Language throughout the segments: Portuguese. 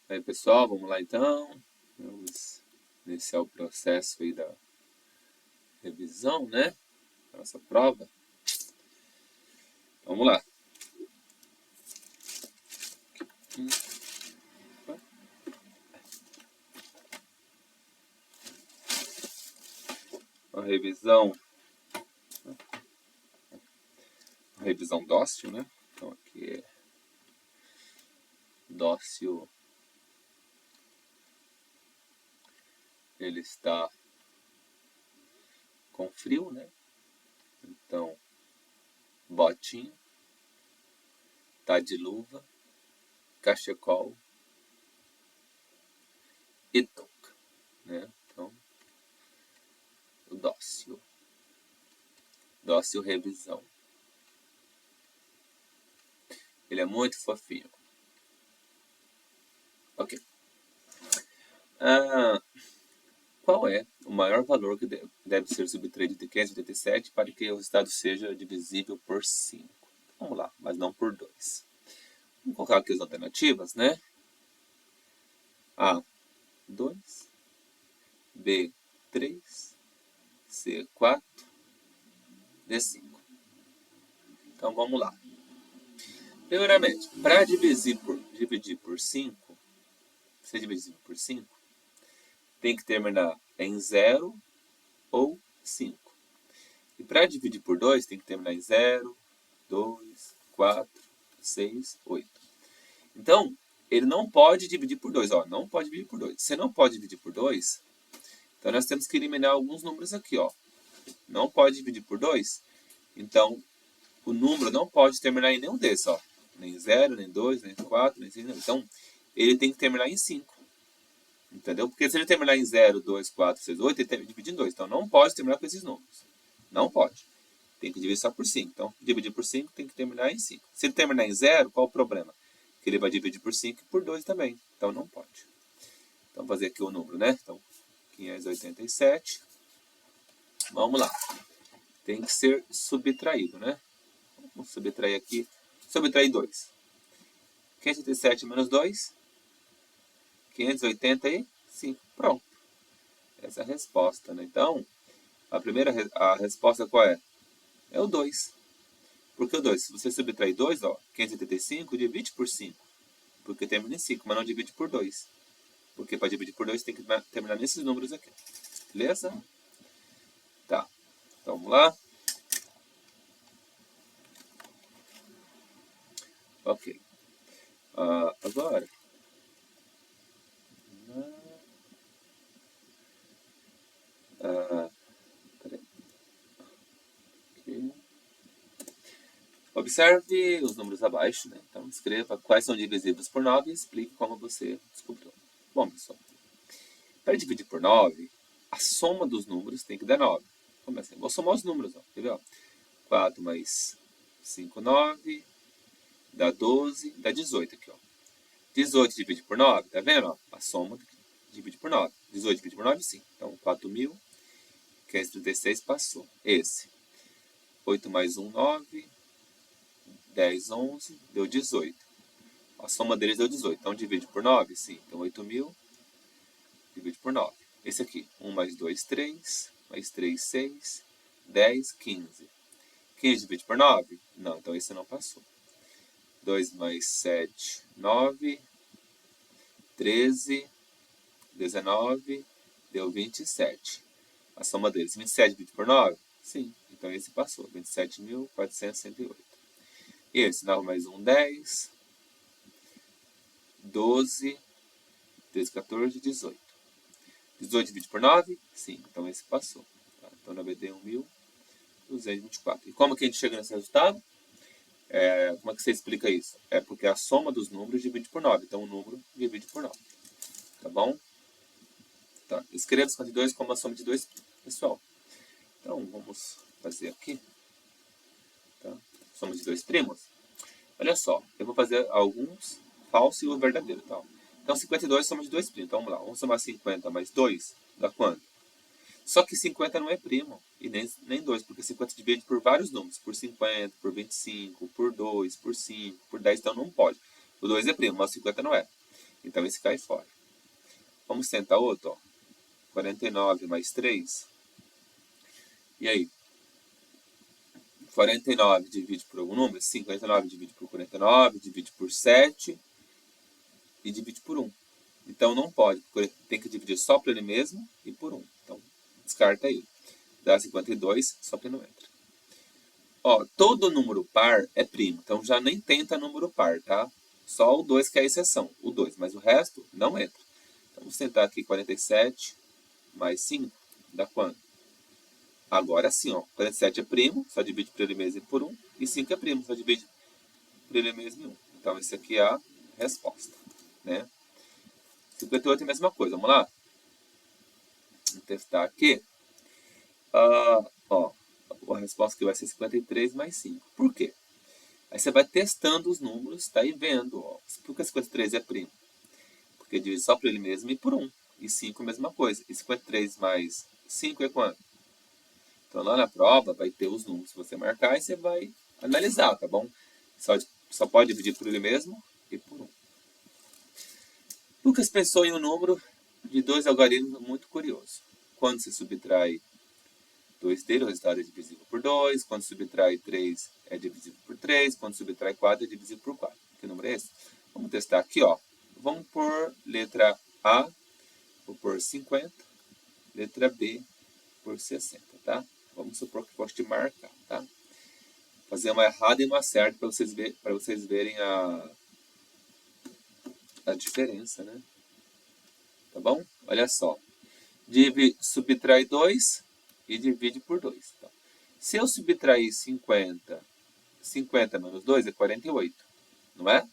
Aí, pessoal, vamos lá então. Vamos iniciar o processo aí da revisão, né? Nossa prova. Vamos lá. A revisão dócil, né? Então aqui é dócil. Ele está com frio, né? Então, botinho, tá de luva, cachecol e touca, né? Então, o dócil. Dócil revisão. Ele é muito fofinho. Ok. Qual é o maior valor que deve ser subtraído de 587 para que o resultado seja divisível por 5? Vamos lá, mas não por 2. Vamos colocar aqui as alternativas, né? A, 2. B, 3. C, 4. D, 5. Então, vamos lá. Primeiramente, para dividir por 5, ser divisível por 5, tem que terminar em 0 ou 5. E para dividir por 2, tem que terminar em 0, 2, 4, 6, 8. Então, ele não pode dividir por 2. Ó, não pode dividir por 2. Se não pode dividir por 2, então nós temos que eliminar alguns números aqui. Ó. Não pode dividir por 2, então o número não pode terminar em nenhum desses. Ó. Nem 0, nem 2, nem 4, nem 5. Então, ele tem que terminar em 5. Entendeu? Porque se ele terminar em 0, 2, 4, 6, 8, ele tem que dividir em 2. Então, não pode terminar com esses números. Não pode. Tem que dividir só por 5. Então, dividir por 5 tem que terminar em 5. Se ele terminar em 0, qual o problema? Que ele vai dividir por 5 e por 2 também. Então, não pode. Então, vou fazer aqui o número, né? Então, 587. Vamos lá. Tem que ser subtraído, né? Vamos subtrair aqui. Subtrair 2. 587 menos 2. 585. Pronto. Essa é a resposta, né? Então, a resposta qual é? É o 2. Por que o 2? Se você subtrair 2, ó, 585, divide por 5. Porque termina em 5, mas não divide por 2. Porque para dividir por 2 tem que terminar nesses números aqui. Beleza? Tá. Então vamos lá. Ok. Agora. Peraí. Aqui. Observe os números abaixo, né? Então escreva quais são divisíveis por 9 e explique como você descobriu. Bom, pessoal, para dividir por 9, a soma dos números tem que dar 9. Como assim? Vou somar os números, ó. Quer ver? Ó? 4 mais 5, 9, dá 12, dá 18 aqui, ó. 18 divide por 9, tá vendo? Ó? A soma divide por 9. 18 divide por 9, sim. Então, 4.536 passou. Esse. 8 mais 1, 9. 10, 11, deu 18. A soma deles deu 18. Então, divide por 9, sim. Então, 8.000 divide por 9. Esse aqui. 1 mais 2, 3. Mais 3, 6. 10, 15. 15 divide por 9? Não, então esse não passou. 2 mais 7, 9. 13, 19, deu 27. A soma deles, 27 dividido por 9? Sim, então esse passou, 27.468. E esse, 9 mais 1, 10, 12, 13, 14, 18. 18 dividido por 9? Sim, então esse passou. Tá? Então 91.224. E como que a gente chega nesse resultado? Como é que você explica isso? É porque a soma dos números divide por 9. Então o número divide por 9. Tá bom? Tá. Escreva 52 como a soma de 2, pessoal. Então, vamos fazer aqui. Tá? Soma de 2 primos. Olha só, eu vou fazer alguns falsos e o verdadeiro. Tá? Então, 52 soma de 2 primos. Então, vamos lá. Vamos somar 50 mais 2, dá quanto? Só que 50 não é primo, e nem 2, porque 50 divide por vários números. Por 50, por 25, por 2, por 5, por 10, então não pode. O 2 é primo, mas o 50 não é. Então, esse cai fora. Vamos tentar outro, ó. 49 mais 3. E aí? 49 divide por algum número? Sim, 49 divide por 49, divide por 7 e divide por 1. Então, não pode, porque tem que dividir só por ele mesmo e por 1. Então, descarta ele. Dá 52, só que não entra. Ó, todo número par é primo, então já nem tenta número par, tá? Só o 2 que é a exceção, o 2, mas o resto não entra. Então, vamos tentar aqui 47 mais 5, dá quanto? Agora sim, ó, 47 é primo, só divide por ele mesmo e por 1, e 5 é primo, só divide por ele mesmo e 1. Então, essa aqui é a resposta, né? 58 é a mesma coisa, vamos lá? Vamos testar aqui. Ó, a resposta que vai ser 53 mais 5. Por quê? Aí você vai testando os números, tá? E vendo, ó. Por que 53 é primo? Porque divide só por ele mesmo e por 1. E 5 é a mesma coisa. E 53 mais 5 é quanto? Então, lá na prova, vai ter os números que você marcar e você vai analisar, tá bom? Só pode dividir por ele mesmo e por 1. Lucas pensou em um número de 2 algarismos muito curioso. Quando se subtrai 2 dele, o resultado é divisível por 2. Quando subtrai 3, é divisível por 3. Quando subtrai 4, é divisível por 4. Que número é esse? Vamos testar aqui, ó. Vamos por letra A, vou por 50. Letra B, por 60, tá? Vamos supor que posso te marcar, tá? Fazer uma errada e uma certa para vocês verem a diferença, né? Tá bom? Olha só. Subtrai 2 e divide por 2. Então, se eu subtrair 50 menos 2 é 48, não é?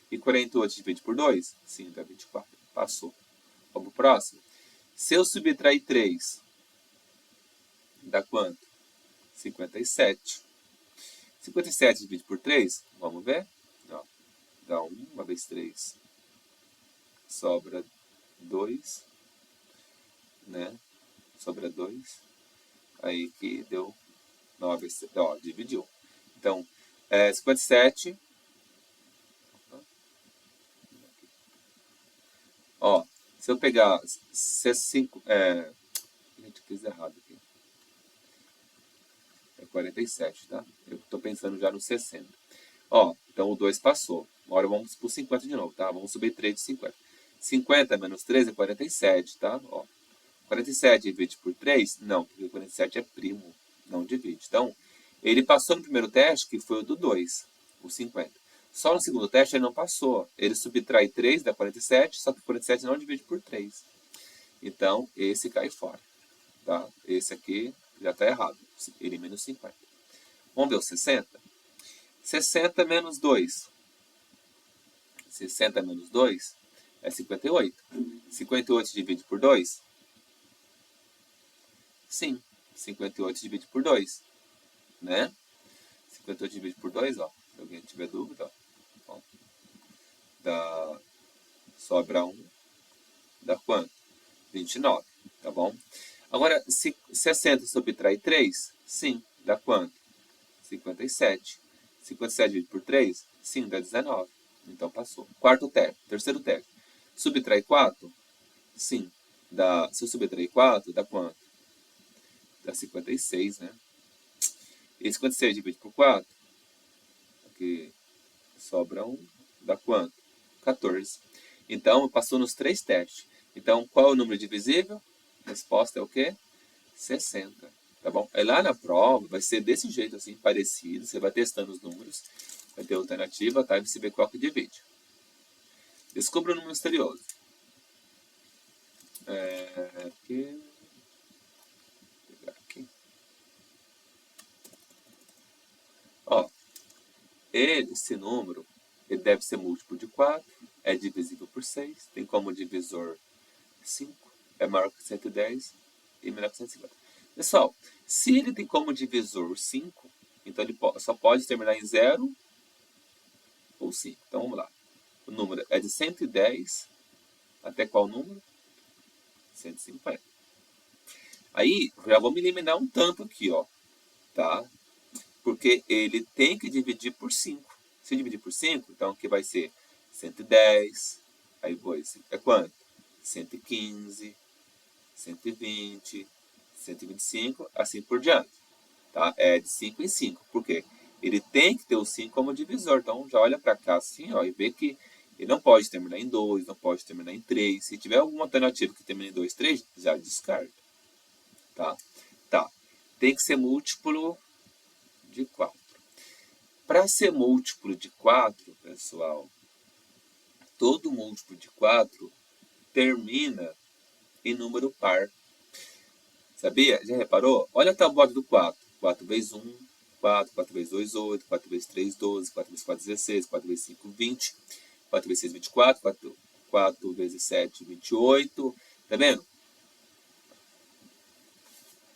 E 48 divide por 2? Sim, dá 24. Passou. Vamos pro próximo. Se eu subtrair 3, dá quanto? 57. 57 divide por 3, vamos ver? Ó, dá 1, 1 vezes 3, sobra 2, né? Sobra 2. Aí que deu 9, ó, dividiu. Então, 57. Ó, se eu pegar C5, gente, fiz errado aqui. É 47, tá? Eu tô pensando já no 60. Ó, então o 2 passou. Agora vamos pro 50 de novo, tá? Vamos subir 3 de 50. 50 menos 3 é 47, tá? Ó, 47 divide por 3? Não, porque 47 é primo, não divide. Então, ele passou no primeiro teste, que foi o do 2, o 50. Só no segundo teste ele não passou. Ele subtrai 3 dá 47, só que 47 não divide por 3. Então, esse cai fora. Tá? Esse aqui já está errado. Elimina o 50. Vamos ver o 60? 60 menos 2. 60 menos 2 é 58. 58 divide por 2? Sim, 58 divide por 2. Né? 58 divide por 2, ó. Se alguém tiver dúvida, ó. Sobra 1. Dá quanto? 29, tá bom? Agora, se 60 subtrai 3, sim, dá quanto? 57. 57 dividido por 3, sim, dá 19. Então, passou. Terceiro teste. Subtrai 4, sim. Se eu subtrair 4, dá quanto? Dá 56, né? E 56 dividido por 4, aqui sobra 1, dá quanto? 14. Então, passou nos 3 testes. Então, qual é o número divisível? A resposta é o quê? 60. Tá bom? Aí lá na prova vai ser desse jeito, assim, parecido. Você vai testando os números, vai ter alternativa, tá? E você vê qual que divide. Descubra o número misterioso. Aqui. Vou pegar aqui. Ó, esse número, ele deve ser múltiplo de 4, é divisível por 6, tem como divisor 5, é maior que 110 e menor que 150. Pessoal, se ele tem como divisor 5, então ele só pode terminar em 0 ou 5. Então vamos lá. O número é de 110 até qual número? 150. Aí, já vamos eliminar um tanto aqui, ó. Tá? Porque ele tem que dividir por 5. Se dividir por 5, então aqui vai ser 110, Aí 2 é quanto? 115, 120, 125, assim por diante. Tá? É de 5 em 5. Por quê? Ele tem que ter o 5 como divisor. Então, já olha para cá assim, ó, e vê que ele não pode terminar em 2, não pode terminar em 3. Se tiver alguma alternativa que termine em 2, 3, já descarta. Tá? Tá. Tem que ser múltiplo de 4. Para ser múltiplo de 4, pessoal, todo múltiplo de 4 termina em número par. Sabia? Já reparou? Olha a tabuada do 4. 4 vezes 1, 4. 4 vezes 2, 8. 4 vezes 3, 12. 4 vezes 4, 16. 4 vezes 5, 20. 4 vezes 6, 24. 4 vezes 7, 28. Tá vendo?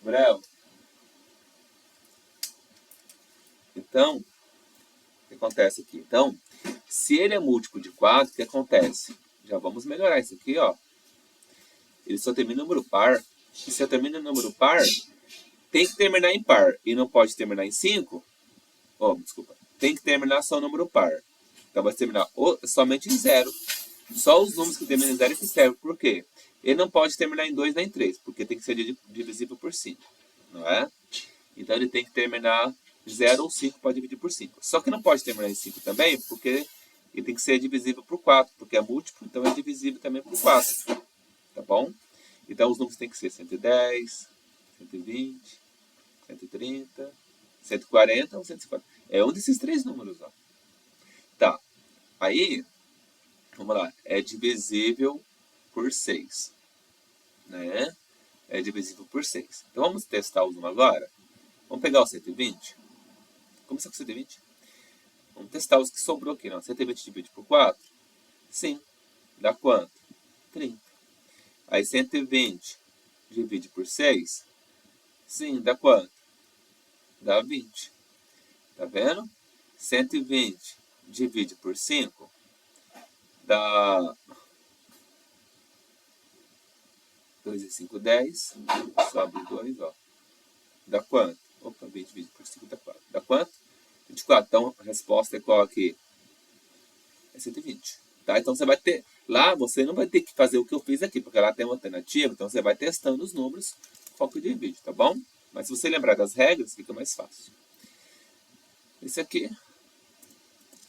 Bravo. Então, o que acontece aqui? Então, se ele é múltiplo de 4, o que acontece? Já vamos melhorar isso aqui, ó. Ele só termina em número par. E se eu termino em número par, tem que terminar em par. E não pode terminar em 5. Oh, desculpa. Tem que terminar só o número par. Então vai terminar somente em 0. Só os números que terminam em 0 que servem. Por quê? Ele não pode terminar em 2 nem em 3, porque tem que ser divisível por 5. Não é? Então ele tem que terminar em 0 ou 5 para dividir por 5. Só que não pode terminar em 5 também, porque ele tem que ser divisível por 4, porque é múltiplo, então é divisível também por 4. Tá bom? Então os números têm que ser 110, 120, 130, 140 ou 150. É um desses três números, ó. Tá. Aí, vamos lá. É divisível por 6. Né? É divisível por 6. Então vamos testar os números agora. Vamos pegar o 120. Começar com 120. Vamos testar os que sobrou aqui. Não. 120 divide por 4. Sim. Dá quanto? 30. Aí 120 divide por 6. Sim. Dá quanto? Dá 20. Tá vendo? 120 divide por 5 dá 2 e 5, 10. Sobe 2, ó. Dá quanto? Opa, 20 dividido por 5 dá 4. Dá quanto? 24. Então, a resposta é qual aqui? É 120. Tá? Então, você vai ter... Lá, você não vai ter que fazer o que eu fiz aqui, porque lá tem uma alternativa. Então, você vai testando os números, qual que divide, tá bom? Mas se você lembrar das regras, fica mais fácil. Esse aqui.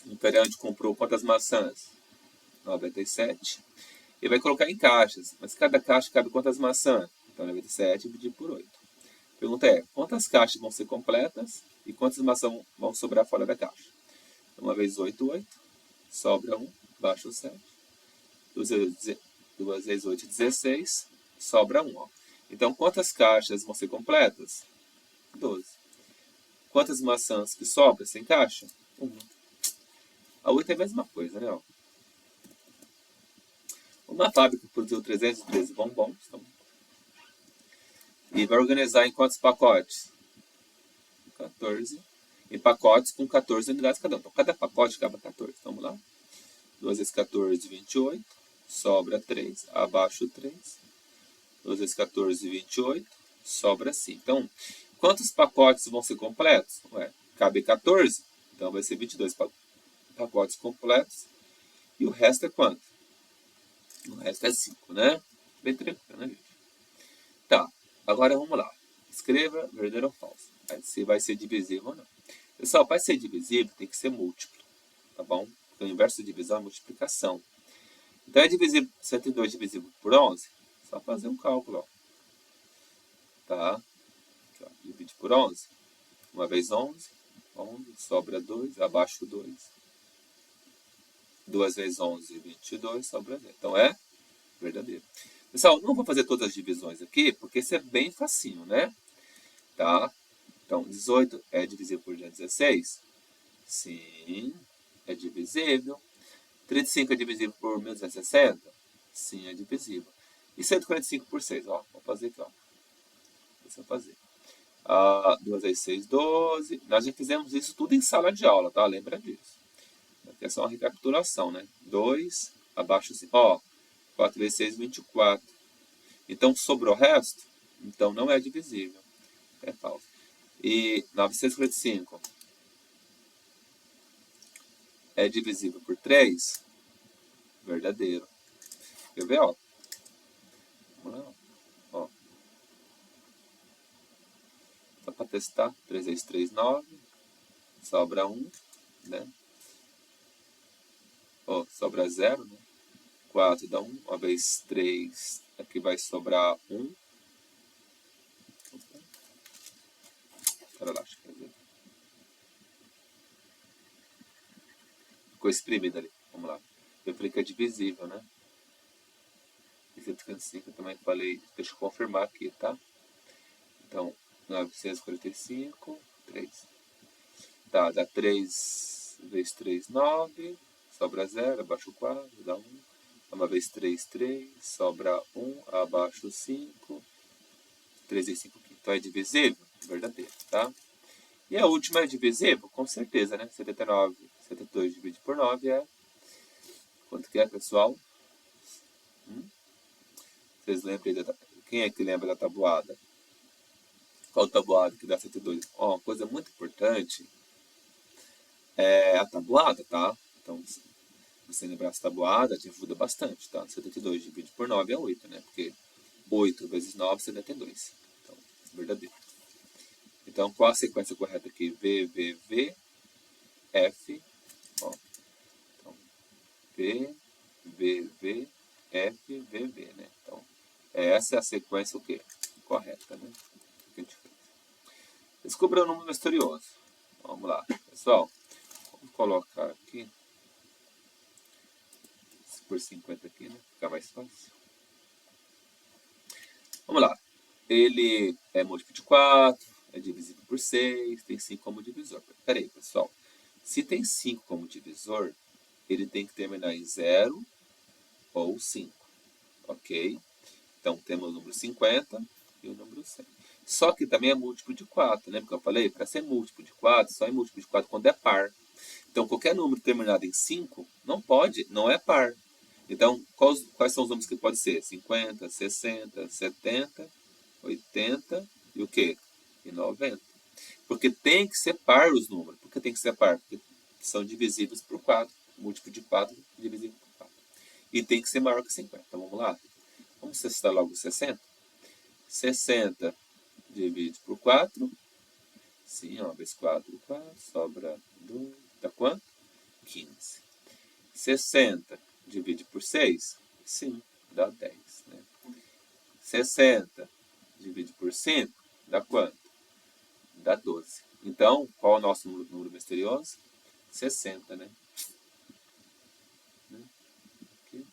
O Imperiante comprou quantas maçãs? 97. Ele vai colocar em caixas. Mas cada caixa cabe quantas maçãs? Então, 97 dividido por 8. A pergunta é, quantas caixas vão ser completas e quantas maçãs vão sobrar fora da caixa? Uma vez 8, 8. Sobra 1, baixa o 7. 2 vezes 8, 16. Sobra 1. Ó. Então, quantas caixas vão ser completas? 12. Quantas maçãs que sobram sem caixa? 1. A 8 é a mesma coisa, né? Ó. Uma fábrica produziu 313 bombons. Então, e vai organizar em quantos pacotes? 14. Em pacotes com 14 unidades cada um. Então, cada pacote cabe 14. Então, vamos lá. 2 vezes 14, 28. Sobra 3. Abaixo 3. 2 vezes 14, 28. Sobra 5. Então, quantos pacotes vão ser completos? Ué, cabe 14. Então, vai ser 22 pacotes completos. E o resto é quanto? O resto é 5, né? Bem tranquilo, né, gente? Tá. Agora, vamos lá. Escreva verdadeiro ou falso. Se vai ser divisível ou não. Pessoal, para ser divisível, tem que ser múltiplo. Tá bom? Porque o inverso de divisão é multiplicação. Então, é divisível, 102 divisível por 11? Só fazer um cálculo, ó. Tá? Aqui, ó. Divide por 11. 1 vezes 11. 11. Sobra 2. Abaixo 2. 2 vezes 11, 22. Sobra 0. Então, é verdadeiro. Pessoal, não vou fazer todas as divisões aqui, porque isso é bem facinho, né? Tá? Então, 18 é divisível por 16? Sim, é divisível. 35 é divisível por 1260? Sim, é divisível. E 145 por 6? Ó, vou fazer aqui, ó. Deixa eu fazer. 2 vezes 6, 12. Nós já fizemos isso tudo em sala de aula, tá? Lembra disso. Aqui é só uma recapitulação, né? 2, abaixo 5. Ó, 4 vezes 6, 24. Então, sobrou o resto? Então, não é divisível. É falso. E 955 é divisível por 3? Verdadeiro. Quer ver, ó? Vamos lá, ó. Só para testar. 3 vezes 3, 9. Sobra 1, né? Ó, sobra 0, né? 4 dá 1. 1 vezes 3, aqui vai sobrar 1. Para lá, quer ver? Ficou exprimido ali. Vamos lá. Eu falei que é divisível, né? E 155 eu também falei. Deixa eu confirmar aqui, tá? Então, 945, 3. Tá, dá 3 vezes 3, 9. Sobra 0, abaixo 4, dá 1. 1 vezes 3, 3. Sobra 1, abaixo 5. 3 vezes 5 aqui. Então é divisível? Verdadeiro, tá? E a última é divisível? Com certeza, né? 79, 72 dividido por 9 é... Quanto que é, pessoal? Vocês lembram da... Quem é que lembra da tabuada? Qual tabuada que dá 72? Ó, uma coisa muito importante é a tabuada, tá? Então, se você lembrar essa tabuada, te ajuda bastante, tá? 72 dividido por 9 é 8, né? Porque 8 vezes 9 é 72. Então, verdadeiro. Então, qual a sequência correta aqui? V, V, V, F, ó. Então, V, V, V, F, V, V, né? Então, essa é a sequência o quê? Correta, né? O que a gente fez. Descubra o número misterioso. Vamos lá, pessoal. Vamos colocar aqui. Por 50 aqui, né? Fica mais fácil. Vamos lá. Ele é múltiplo de 4, é divisível por 6, tem 5 como divisor. Pera aí, pessoal. Se tem 5 como divisor, ele tem que terminar em 0 ou 5. Ok? Então, temos o número 50 e o número 100. Só que também é múltiplo de 4. Lembra que eu falei? Para ser múltiplo de 4, só é múltiplo de 4 quando é par. Então, qualquer número terminado em 5 não pode, não é par. Então, quais são os números que pode ser? 50, 60, 70, 80 e o quê? E 90. Porque tem que ser par os números. Por que tem que ser par? Porque são divisíveis por 4. Múltiplo de 4 divisível por 4. E tem que ser maior que 50. Então, vamos lá. Vamos testar logo 60. 60 divide por 4. Sim, 1 vezes 4, 4. Sobra 2. Dá quanto? 15. 60 divide por 6? Sim, dá 10. Né? 60 divide por 5? Dá quanto? Dá 12. Então, qual é o nosso número misterioso? 60, né? Aqui.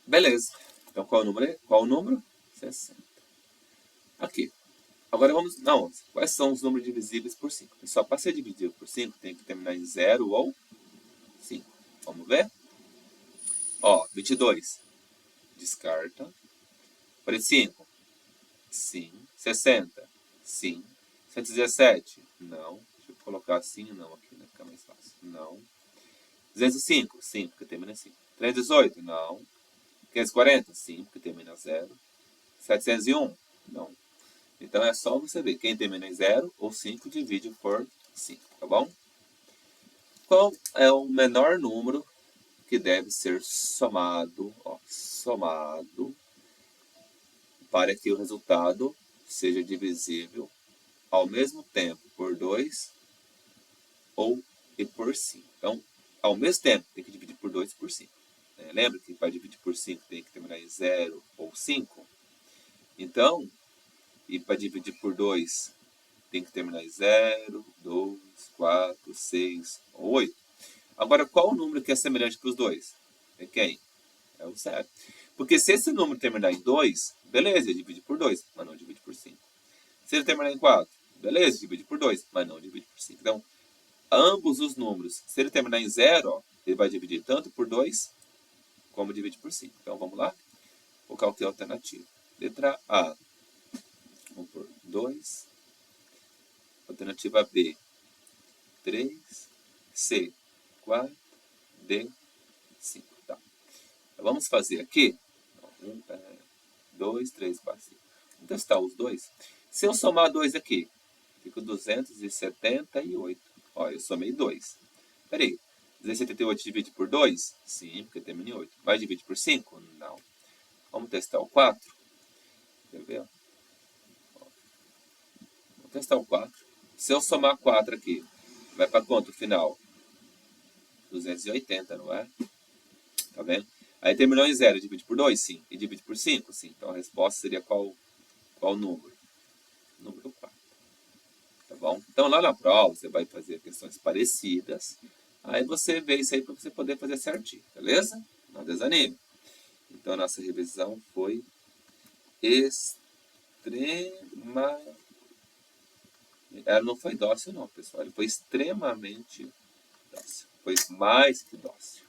Beleza. Então, qual o número? 60. Aqui. Agora vamos... Não, quais são os números divisíveis por 5? Pessoal, para ser dividido por 5, tem que terminar em 0 ou 5. Vamos ver? Ó, 22. Descarta. 45. Sim. 60. Sim. 117. Não. Deixa eu colocar sim e não aqui, né? Fica mais fácil. Não. 205. Sim, porque termina em 5. 318. Não. 540. Sim, porque termina em 0. 701. Não. Então é só você ver. Quem termina em 0 ou 5 divide por 5, tá bom? Qual é o menor número que deve ser somado, ó, somado, para que o resultado seja divisível ao mesmo tempo por 2 ou e por 5. Então, ao mesmo tempo, tem que dividir por 2 e por 5. Lembra que para dividir por 5 tem que terminar em 0 ou 5? Então, e para dividir por 2 tem que terminar em 0, 2, 4, 6 ou 8. Agora, qual o número que é semelhante para os dois? É quem? É o 0. Porque se esse número terminar em 2, beleza, ele divide por 2, mas não divide por 5. Se ele terminar em 4, beleza, divide por 2, mas não divide por 5. Então, ambos os números, se ele terminar em 0, ó, ele vai dividir tanto por 2, como dividir por 5. Então, vamos lá? Vou colocar a alternativa. Letra A. Vamos por 2. Alternativa B. 3. C. 4. D. 5. Tá. Então, vamos fazer aqui. 1, 2, 3, 4, 5. Vamos testar os dois. Se eu somar 2 aqui, fica 278. Ó, eu somei 2. Peraí. 278 divide por 2? Sim, porque termina em 8. Vai dividir por 5? Não. Vamos testar o 4? Quer ver? Vamos testar o 4. Se eu somar 4 aqui, vai para quanto o final? 280, não é? Tá vendo? Aí terminou em 0, divide por 2? Sim. E divide por 5? Sim. Então a resposta seria qual número? Número 4. Tá bom? Então lá na prova você vai fazer questões parecidas. Aí você vê isso aí para você poder fazer certinho, beleza? Não desanime. Então a nossa revisão foi extrema. Ela não foi dócil não, pessoal. Ela foi extremamente dócil. Foi mais que dócil.